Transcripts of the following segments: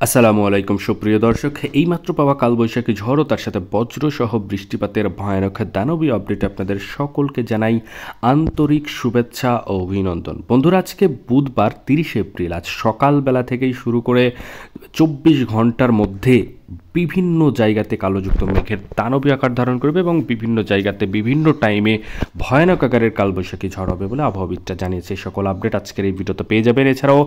আসসালামু আলাইকুম সুপ্রিয় দর্শক, এইমাত্র পাওয়া কালবৈশাখী ঝড় ও তার সাথে বজ্রসহ বৃষ্টিপাতের ভয়ানক দানবীয় আপডেট আপনাদের সকলকে জানাই আন্তরিক শুভেচ্ছা ও অভিনন্দন। বন্ধুরা, আজকে বুধবার 30 এপ্রিল। আজ সকালবেলা থেকেই শুরু করে 24 ঘন্টার মধ্যে বিভিন্ন জায়গাতে কালোযুক্ত মেঘের দানবীয় আকার ধারণ করবে এবং বিভিন্ন জায়গাতে বিভিন্ন টাইমে ভয়ানক আকারের কালবৈশাখী ঝড় হবে বলে আবহাওয়াবিদরা জানিয়েছে। সকল আপডেট আজকের এই ভিডিওতে পেয়ে যাবেন। এছাড়াও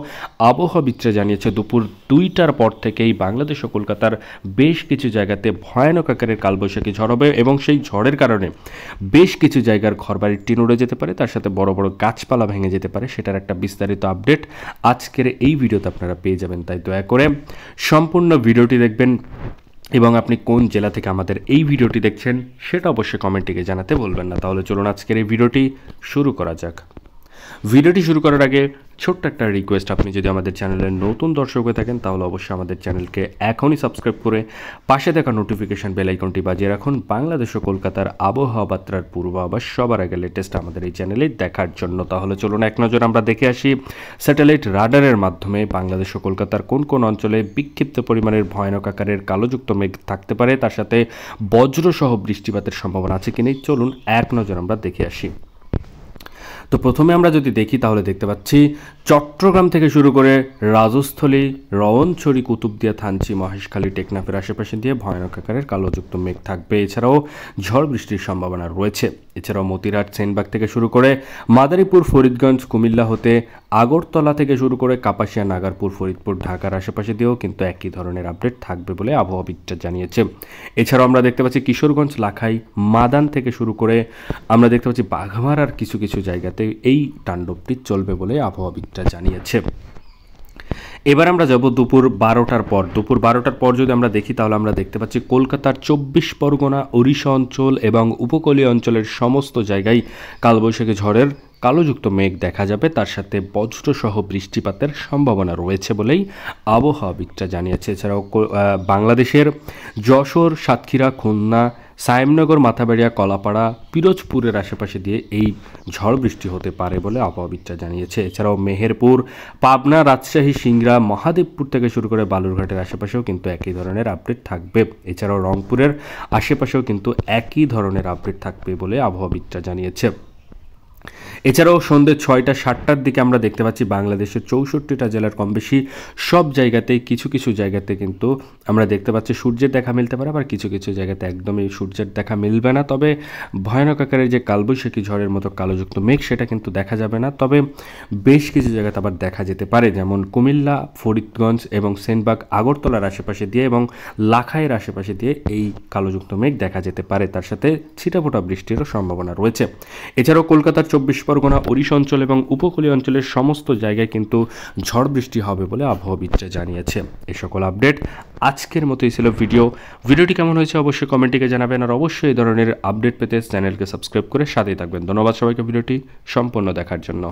আবহাওয়াবিদরা জানিয়েছে দুপুর 2টার পর থেকেই বাংলাদেশ ও কলকাতার বেশ কিছু জায়গাতে ভয়ানক আকারের কালবৈশাখী ঝড় হবে এবং সেই ঝড়ের কারণে বেশ কিছু জায়গার ঘরবাড়ির টিন উড়ে যেতে পারে, তার সাথে বড় বড় গাছপালা ভেঙে যেতে পারে। সেটার একটা বিস্তারিত আপডেট আজকের এই ভিডিওতে আপনারা পেয়ে যাবেন, তাই দয়া করে সম্পূর্ণ ভিডিওটি দেখবেন এবং আপনি কোন জেলা থেকে আমাদের এই ভিডিওটি দেখছেন সেটা অবশ্যই কমেন্টে জানাতে ভুলবেন না। তাহলে চলুন আজকের এই ভিডিওটি শুরু করা যাক। ভিডিওটি শুরু করার আগে ছোট্ট একটা রিকোয়েস্ট, আপনি যদি আমাদের চ্যানেলের নতুন দর্শক হয়ে থাকেন তাহলে অবশ্যই আমাদের চ্যানেলকে এখনই সাবস্ক্রাইব করে পাশে থাকা নোটিফিকেশন বেল আইকনটি বাজিয়ে রাখুন বাংলাদেশ ও কলকাতার আবহাওয়া বার্তার পূর্বাভাস সবার আগে লেটেস্ট আমাদের এই চ্যানেলে দেখার জন্য। তাহলে চলুন এক নজর আমরা দেখে আসি স্যাটেলাইট রাডারের মাধ্যমে বাংলাদেশ ও কলকাতার কোন কোন অঞ্চলে বিক্ষিপ্ত পরিমাণের ভয়ানক আকারের কালোযুক্ত মেঘ থাকতে পারে, তার সাথে বজ্রসহ বৃষ্টিপাতের সম্ভাবনা আছে কি নেই। চলুন এক নজর আমরা দেখে আসি। তো প্রথমে আমরা যদি দেখি তাহলে দেখতে পাচ্ছি চট্টগ্রাম থেকে শুরু করে রাজস্থলী, রওনছড়ি, কুতুবদিয়া, থানচি, মহেশখালী, টেকনাফের আশেপাশে দিয়ে ভয়ানক আকারের কালোযুক্ত মেঘ থাকবে। এছাড়াও ঝড় বৃষ্টির সম্ভাবনা রয়েছে। এছাড়াও মতিরাট, সেনবাগ থেকে শুরু করে মাদারীপুর, ফরিদগঞ্জ, কুমিল্লা হতে আগরতলা থেকে শুরু করে কাপাসিয়া, নাগারপুর, ফরিদপুর, ঢাকার আশেপাশে দিয়েও কিন্তু একই ধরনের আপডেট থাকবে বলে আবহাওয়াবিদরা জানিয়েছে। এছাড়াও আমরা দেখতে পাচ্ছি কিশোরগঞ্জ, লাখাই, মাদান থেকে শুরু করে আমরা দেখতে পাচ্ছি বাঘমারার কিছু কিছু জায়গাতে এই তাণ্ডবটি চলবে বলে আবহাওয়াবিদরা জানিয়েছে। এবার আমরা যাব দুপুর 12টার পর। দুপুর 12টার পর যদি আমরা দেখি তাহলে আমরা দেখতে পাচ্ছি কলকাতার 24 পরগনা, ওড়িশা অঞ্চল এবং উপকূলীয় অঞ্চলের সমস্ত জায়গায় কালবৈশাখী ঝড়ের কালোযুক্ত মেঘ দেখা যাবে, তার সাথে বজ্রসহ বৃষ্টিপাতের সম্ভাবনা রয়েছে বলেই আবহাওয়াবিদরা জানিয়েছে। এছাড়াও বাংলাদেশের যশোর, সাতক্ষীরা, খুলনা, সায়েমনগর, মাথাবাড়িয়া, কলাপাড়া, পিরোজপুরের আশেপাশে দিয়ে এই ঝড় বৃষ্টি হতে পারে বলে আবহাওয়াবিদরা জানিয়েছে। এছাড়াও মেহেরপুর, পাবনা, রাজশাহী, সিংড়া, মহাদেবপুর থেকে শুরু করে বালুরঘাটের আশেপাশেও কিন্তু একই ধরনের আপডেট থাকবে। এছাড়াও রংপুরের আশেপাশেও কিন্তু একই ধরনের আপডেট থাকবে বলে আবহাওয়াবিদরা জানিয়েছে। এছাড়াও সন্ধ্যে 6টা 7টার দিকে আমরা দেখতে পাচ্ছি বাংলাদেশের 64টা জেলার কম বেশি সব জায়গাতেই কিছু কিছু জায়গাতে কিন্তু আমরা দেখতে পাচ্ছি সূর্যের দেখা মিলতে পারে, আবার কিছু কিছু জায়গাতে একদমই সূর্যের দেখা মিলবে না। তবে ভয়ানক আকারের যে কালবৈশাখী ঝড়ের মতো কালোযুক্ত মেঘ সেটা কিন্তু দেখা যাবে না, তবে বেশ কিছু জায়গাতে আবার দেখা যেতে পারে, যেমন কুমিল্লা, ফরিদগঞ্জ এবং সেনবাগ, আগরতলার আশেপাশে দিয়ে এবং লাখাইয়ের আশেপাশে দিয়ে এই কালোযুক্ত মেঘ দেখা যেতে পারে, তার সাথে ছিটাফোঁটা বৃষ্টিরও সম্ভাবনা রয়েছে। এছাড়াও কলকাতার 24 পরগনা, ওড়িশা অঞ্চল এবং উপকূলীয় অঞ্চলের সমস্ত জায়গায় কিন্তু ঝড় বৃষ্টি হবে বলে আবহাওয়াবিদরা জানিয়েছে। এই সকল আপডেট আজকের মতোই ছিল ভিডিওটি কেমন হয়েছে অবশ্যই কমেন্টে জানাবেন, আর অবশ্যই এই ধরনের আপডেট পেতে চ্যানেলকে সাবস্ক্রাইব করে সাথেই থাকবেন। ধন্যবাদ সবাইকে ভিডিওটি সম্পূর্ণ দেখার জন্য।